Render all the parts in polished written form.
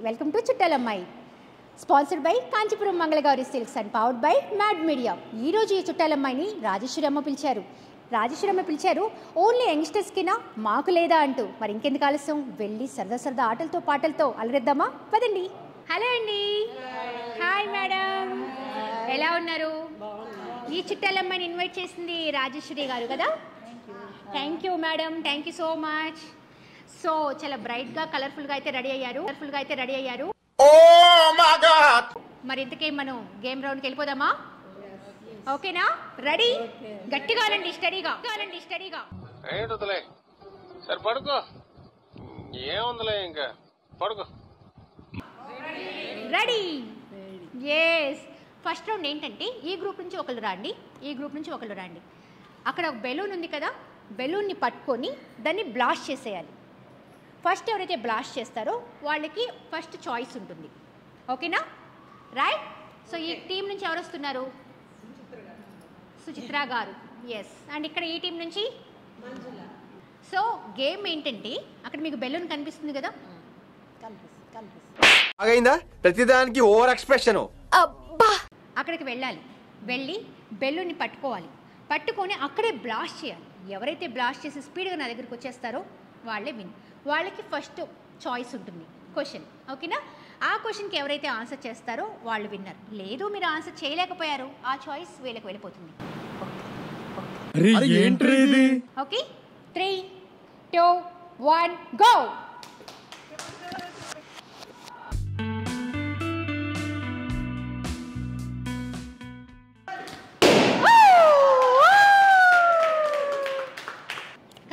Welcome to చుట్టాలమ్మాయి. Sponsored by Kanchipuram Mangalagowri silks and powered by mad media. ఈరోజు ఈ చుట్టాలమ్మాయిని రాజేశ్వరమ్మ పిలిచారు. ఓన్లీ యంగ్స్టర్స్కినా మాకు లేదా అంటూ. మరి ఇంకెందుకు ఆలస్యం, వెళ్ళి సరదా ఆటలతో పాటలతో అలరిద్దామా? పదండి. హలో అండి. హాయ్ మేడం, ఎలా ఉన్నారు? ఈ చుట్టాలమ్మాయిని ఇన్వైట్ చేసింది రాజేశ్వరి గారు కదా. Thank you madam, thank you so much. So చాలా బ్రైట్గా కలర్ఫుల్గా అయితే రెడీ అయ్యారు. మరి ఇంతకే మనం గేమ్ రౌండ్కి వెళ్ళిపోదామా? ఓకేనా? రెడీ? గట్టిగా అనండి, స్టడీగా. ఏంటలే సరే పడుకో, ఏముందిలే ఇంకా పడుకో. రెడీ? ఎస్. ఫస్ట్ రౌండ్ ఏంటంటే ఈ గ్రూప్ నుంచి ఒకళ్ళు రాండి. అక్కడ ఒక బెలూన్ ఉంది కదా, బెలూన్ని పట్టుకొని దాన్ని బ్లాస్ట్ చేసేయాలి. ఫస్ట్ ఎవరైతే బ్లాస్ట్ చేస్తారో వాళ్ళకి ఫస్ట్ చాయిస్ ఉంటుంది. ఓకేనా? రైట్. సో ఈ టీం నుంచి ఎవరు వస్తున్నారు? సుచిత్ర గారు. ఎస్. అండ్ ఇక్కడ ఈ టీం నుంచి సో గేమ్ ఏంటంటే అక్కడ మీకు బెలూన్ కనిపిస్తుంది కదా, ప్రతిదానికి ఓవర్ ఎక్స్ప్రెషన్. అక్కడికి వెళ్ళి బెలూన్ని పట్టుకొని అక్కడే బ్లాస్ట్ చేయాలి. ఎవరైతే బ్లాస్ట్ చేసి స్పీడ్గా నా దగ్గరికి వచ్చేస్తారో వాళ్ళే విన్. వాళ్ళకి ఫస్ట్ చాయిస్ ఉంటుంది క్వశ్చన్. ఓకేనా? ఆ క్వశ్చన్కి ఎవరైతే ఆన్సర్ చేస్తారో వాళ్ళు విన్నర్. లేదు మీరు ఆన్సర్ చేయలేకపోయారు, ఆ చాయిస్ వీళ్ళకి వెళ్ళిపోతుంది. Okay, 3, 2, 1 go.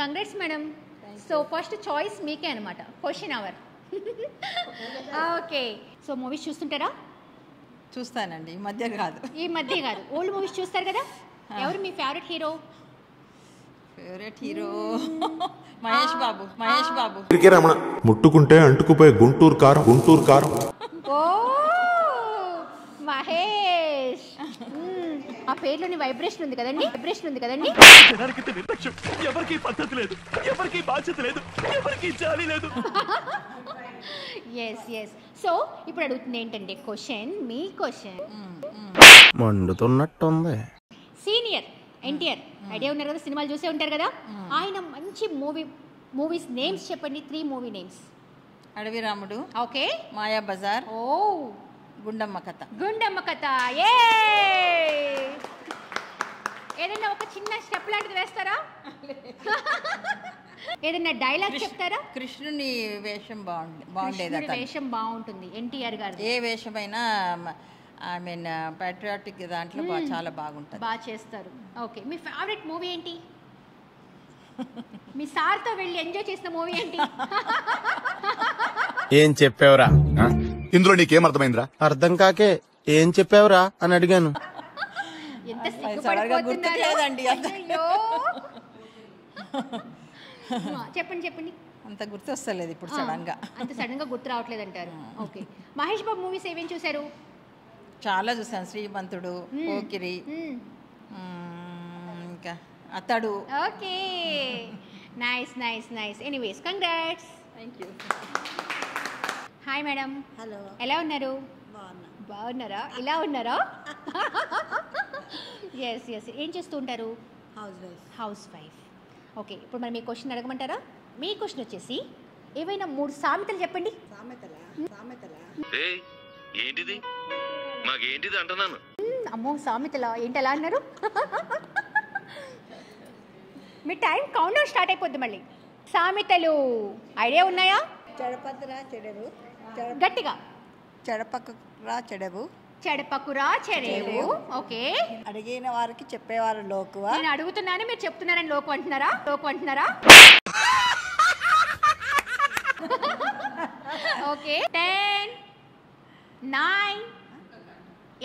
Congrats madam. So first choice మీకే అనమాట, question hour. Okay. So movies చూస్తుంటారా? చూస్తానండి, ఈ మధ్య కాదు. ఓల్డ్ మూవీస్ చూస్తారు కదా. ఎవరు మీ ఫేవరెట్ హీరో? మహేష్ బాబు. రమణ. ముట్టుకుంటే అంటుకుపోయే గుంటూరు కారం. ఓ మహేష్. ఆ పేర్లోని వైబ్రేషన్ ఉంది కదండి. ఎవరికి పద్ధతి లేదు, ఎవరికి బాధ్యత లేదు, ఎవరికి జాలి లేదు. ఎస్. సో ఇప్పుడు అడుగుతుంది ఏంటంటే మీ క్వశ్చన్ మండుతున్నట్టుంది. సీనియర్ ఎన్టీఆర్ ఐడియా ఉన్నారు కదా, సినిమాలు చూసే ఉంటారు కదా. ఆయన మంచి మూవీస్ నేమ్స్ చెప్పండి. 3 మూవీ నేమ్స్. అడవి రాముడు, ఓకే. మాయా బజార్, ఓ గుండమ్మ కథ. ఏదైనా ఒక చిన్న స్టెప్ లాంటిది వేస్తారా? ఏదైనా డైలాగ్ చెప్తారా? కృష్ణుని వేషం బాగుండేది. వేషం బాగుంటుంది ఎన్టీఆర్ గారు. ఏ వేషమైనా ఐ మీన్ పాట్రియాటిక్ దాంట్లో చాలా బాగుంటుంది, బాగా చేస్తారు. ఓకే, మీ ఫేవరెట్ మూవీ ఏంటి? మీ సార్తో వెళ్ళి ఎంజాయ్ చేసిన మూవీ ఏంటి? ఏం చెప్పావురా? ఇందులో నీకేం అర్థమైందిరా? అర్థం కాకే ఏం చెప్పావురా అని అడిగాను. ఎంత సిగ్గుపడిపోతున్నారండి. చెప్పండి. అంత గుర్తు వస్తలేదు ఇప్పుడు సడన్ గా గుర్తు రావట్లేదు అంటారు. ఓకే. మహేష్ బాబు మూవీస్ ఏమేం చూసారు? చాలా చూసాను. శ్రీమంతుడు, పోకిరి, ఇంకా అతడు. Okay, nice. Anyways congrats. Thank you. Hi madam. Hello, ఎలా ఉన్నారు? బాగున్నారా? ఇలా ఉన్నారా? ఎస్. ఏం చేస్తూ ఉంటారు? House wife. ఓకే, ఇప్పుడు మరి మీ క్వశ్చన్ అడగమంటారా? మీ క్వశ్చన్ వచ్చేసి ఏవైనా 3 సామెతలు చెప్పండి. ఏంటిది మాకేంటిది అంటున్నాను. అమ్మో, సామెతలా ఏంటి అలా అన్నారు? మీ టైం కౌంట్ డౌన్ స్టార్ట్ అయిపోద్ది మళ్ళీ. సామెతలు ఐడియా ఉన్నాయా? చెడపకురా చెడవు. గట్టిగా. చెడపకురా చెడవు. ఓకే. అడిగిన వారికి చెప్పేవారు లోకువ. నేను అడుగుతున్నాను, మీరు చెప్తున్నారని లోకు అంటున్నారా? ఓకే. 10, 9,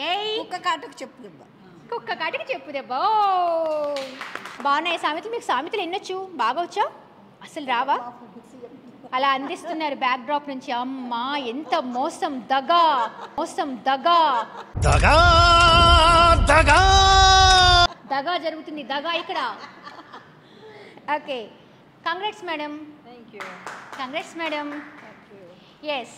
8. కుక్క కాటుకు చెప్పు దెబ్బ. బాగున్నాయి సామెతలు. మీకు సామెతలు ఎన్నొచ్చు? బాగా వచ్చా? అసలు రావా? అలా అందిస్తున్నారు బ్యాక్ డ్రాప్ నుంచి. అమ్మా, ఎంత మోసం, దగా జరుగుతుంది. ఇక్కడ. Okay, congrats madam. Thank you. Yes.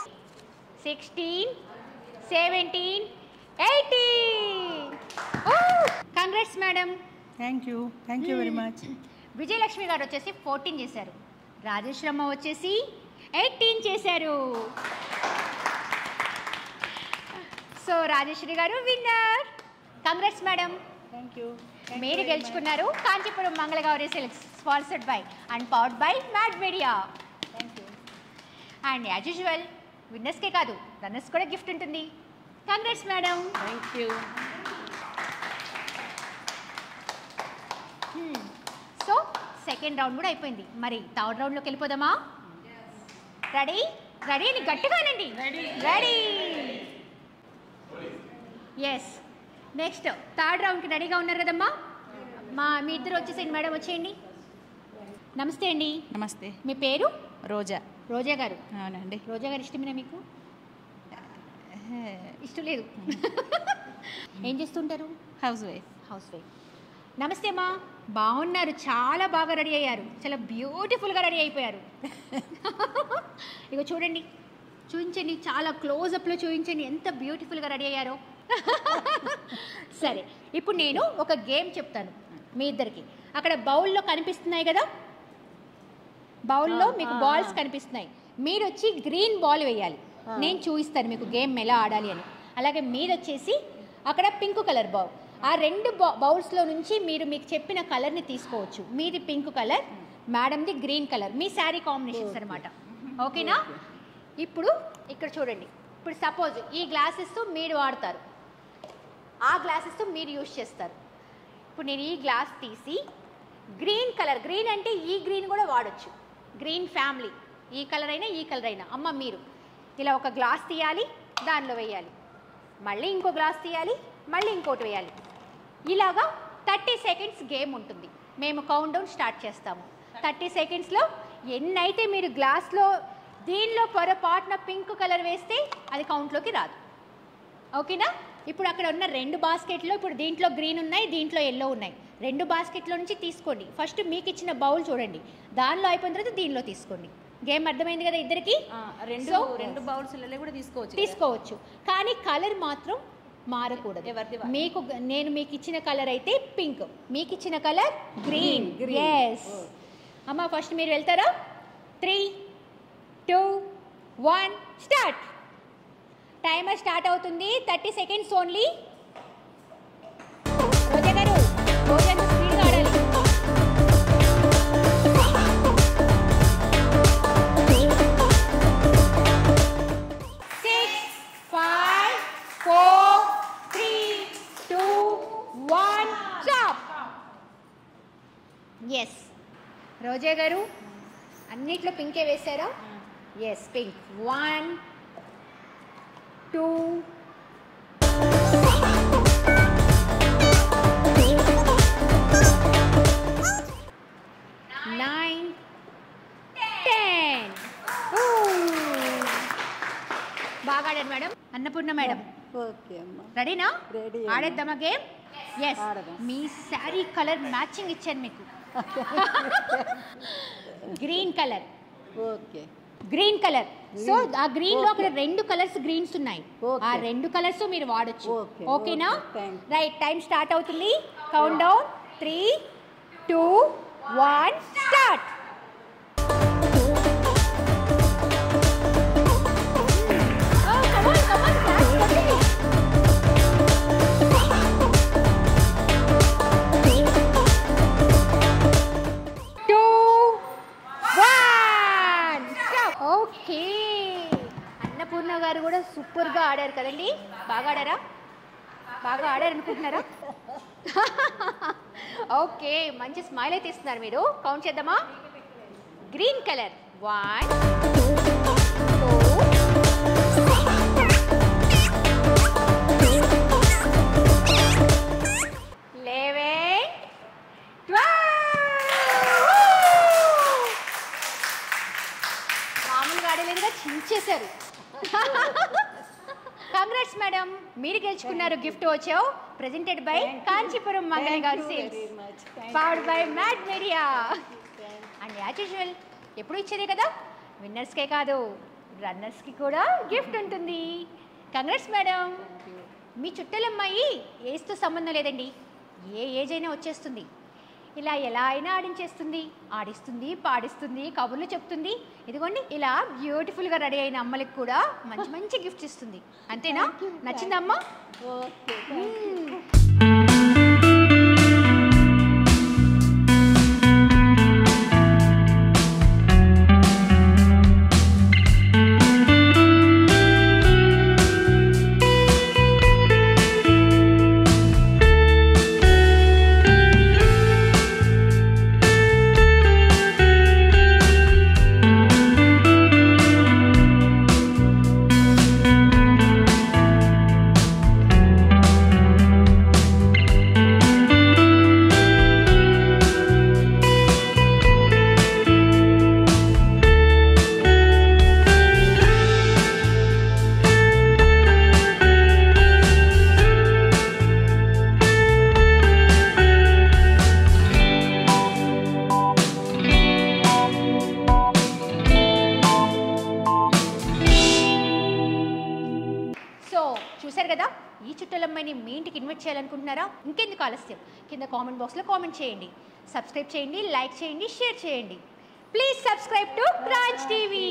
16, 17, 18. Congrats madam. Thank you very much. Vijayalakshmi గారు వచ్చేసి 14 చేశారు. రాజేశ్వరమ్మ వచ్చేసి 18 చేశారు. సో రాజేశ్వరి గారు winner. Congrats madam. Thank you. మీరు గెలుచుకున్నారు Kanchipuram Mangalagowri silks, sponsored by and powered by mad media. Thank you. And as usual విన్నర్స్కే కాదు రన్నర్స్ కూడా గిఫ్ట్ ఉంటుంది. Congrats madam. Thank you. So second round కూడా అయిపోయింది. మరి థర్డ్ రౌండ్లోకి వెళ్ళిపోదామా? రెడీ రెడీ అని గట్టిగానండి. రెడీ. ఎస్. నెక్స్ట్ థర్డ్ రౌండ్కి రెడీగా ఉన్నారు కదమ్మా? మీ ఇద్దరు వచ్చేసేయండి మేడం, వచ్చేయండి. నమస్తే అండి. నమస్తే. మీ పేరు? రోజా. రోజా గారు. అవునండి. రోజా గారు ఇష్టమేనా మీకు? ఇష్టం లేదు. ఏం చేస్తుంటారు? House wife. House wife. నమస్తే అమ్మా. బాగున్నారు, చాలా బాగా రెడీ అయ్యారు, చాలా బ్యూటిఫుల్గా రెడీ అయిపోయారు. ఇక చూడండి, చూపించండి, చాలా క్లోజప్లో చూపించండి ఎంత బ్యూటిఫుల్గా రెడీ అయ్యారో. సరే, ఇప్పుడు నేను ఒక గేమ్ చెప్తాను మీ ఇద్దరికి. అక్కడ బౌల్లో కనిపిస్తున్నాయి కదా, బౌల్లో మీకు బాల్స్ కనిపిస్తున్నాయి. మీరు వచ్చి గ్రీన్ బాల్ వేయాలి. నేను చూపిస్తాను మీకు గేమ్ ఎలా ఆడాలి అని. అలాగే మీరు వచ్చేసి అక్కడ పింక్ కలర్ బాల్. ఆ రెండు బౌల్స్లో నుంచి మీరు మీకు చెప్పిన కలర్ని తీసుకోవచ్చు. మీది పింక్ కలర్, మేడంది గ్రీన్ కలర్, మీ శారీ కాంబినేషన్స్ అనమాట. ఓకేనా? ఇప్పుడు ఇక్కడ చూడండి. ఇప్పుడు సపోజ్ ఈ గ్లాసెస్తో మీరు వాడతారు, ఆ గ్లాసెస్తో మీరు యూజ్ చేస్తారు. ఇప్పుడు నేను ఈ గ్లాస్ తీసి గ్రీన్ కలర్, గ్రీన్ అంటే ఈ గ్రీన్ కూడా వాడచ్చు, గ్రీన్ ఫ్యామిలీ, ఈ కలర్ అయినా ఈ కలర్ అయినా. అమ్మ మీరు ఇలా ఒక గ్లాస్ తీయాలి, దానిలో వేయాలి, మళ్ళీ ఇంకో గ్లాస్ తీయాలి, మళ్ళీ ఇంకోటి వేయాలి. ఇలాగా 30 సెకండ్స్ గేమ్ ఉంటుంది. మేము కౌంట్ డౌన్ స్టార్ట్ చేస్తాము. 30 సెకండ్స్లో ఎన్నైతే మీరు గ్లాస్లో దీనిలో పొరపాటున పింక్ కలర్ వేస్తే అది కౌంట్లోకి రాదు. ఓకేనా? ఇప్పుడు అక్కడ ఉన్న 2 బాస్కెట్లో ఇప్పుడు దీంట్లో గ్రీన్ ఉన్నాయి, దీంట్లో ఎల్లో ఉన్నాయి. 2 బాస్కెట్లో నుంచి తీసుకోండి. ఫస్ట్ మీకు ఇచ్చిన బౌల్ చూడండి, దానిలో అయిపోయిన తర్వాత దీనిలో తీసుకోండి. గేమ్ అర్థమైంది కదా ఇద్దరికి? రెండు బౌల్స్ కూడా తీసుకోవచ్చు, కానీ కలర్ మాత్రం మారకూడదు. నేను మీకు ఇచ్చిన కలర్ అయితే పింక్, మీకు ఇచ్చిన కలర్ గ్రీన్. ఎస్ అమ్మ, ఫస్ట్ మీరు వెళ్తారా? 3, 2, 1 స్టార్ట్. టైమర్ స్టార్ట్ అవుతుంది. 30 సెకండ్స్ ఓన్లీ. రోజా గారు, రోజా స్పీడ్గా ఆడాలి. 6, 5, 4, 3, 2, 1 స్టాప్. ఎస్ రోజా గారు అన్నిట్లో పింకే వేశారా? Yes, pink. 1, 2, 9, 10. బాగా ఆడారు మేడం. అన్నపూర్ణ మేడం, ఓకే అమ్మా. రెడీనా? రెడీ. ఆడేద్దామా గేమ్? ఎస్. మీ శారీ కలర్ మ్యాచింగ్ ఇచ్చాను మీకు. Green colour. Okay. Green colour. So ఆ గ్రీన్ లో అక్కడ 2 కలర్స్ గ్రీన్స్ ఉన్నాయి. ఆ 2 కలర్స్ మీరు వాడొచ్చు. ఓకేనా? రైట్, టైం స్టార్ట్ అవుతుంది. Count down. 3, 2, 1 start. Okay, Annapurna గారు కూడా సూపర్గా ఆడారు కదండి. బాగా ఆడారా? బాగా ఆడారు అనుకుంటున్నారా? ఓకే, మంచి స్మైల్ అయితే ఇస్తున్నారు మీరు. కౌంట్ చేద్దామా? Green colour. 1, 2, 11, 12. మామూలుగా ఆడలేదుగా, చించేశారు. కంగ్రాట్స్ మేడం, మీరు గెలుచుకున్నారు గిఫ్ట్ వచ్చావు. Presented by Kanchipuram Mangalagowri silks, powered by mad media. And as usual ఎప్పుడు ఇచ్చేదే కదా, విన్నర్స్కే కాదు రన్నర్స్కి కూడా గిఫ్ట్ ఉంటుంది. Congrats madam. మీ చుట్టలమ్మాయి ఏజ్తో సంబంధం లేదండి, ఏ ఏజ్ అయినా వచ్చేస్తుంది. ఇలా ఎలా అయినా ఆడించేస్తుంది, ఆడిస్తుంది, పాడిస్తుంది, కబుర్లు చెప్తుంది. ఇదిగోండి ఇలా బ్యూటిఫుల్గా రెడీ అయిన అమ్మలకి కూడా మంచి మంచి గిఫ్ట్స్ ఇస్తుంది. అంతేనా? నచ్చిందమ్మా? ఓకే. చూశారు కదా, ఈ చుట్టలమ్మాయిని మీ ఇంటికి ఇన్వైట్ చేయాలనుకుంటున్నారా? ఇంకెందుకు ఆలస్యం, కింద కామెంట్ బాక్స్లో కామెంట్ చేయండి, సబ్స్క్రైబ్ చేయండి, లైక్ చేయండి, షేర్ చేయండి. Please subscribe to Raj TV.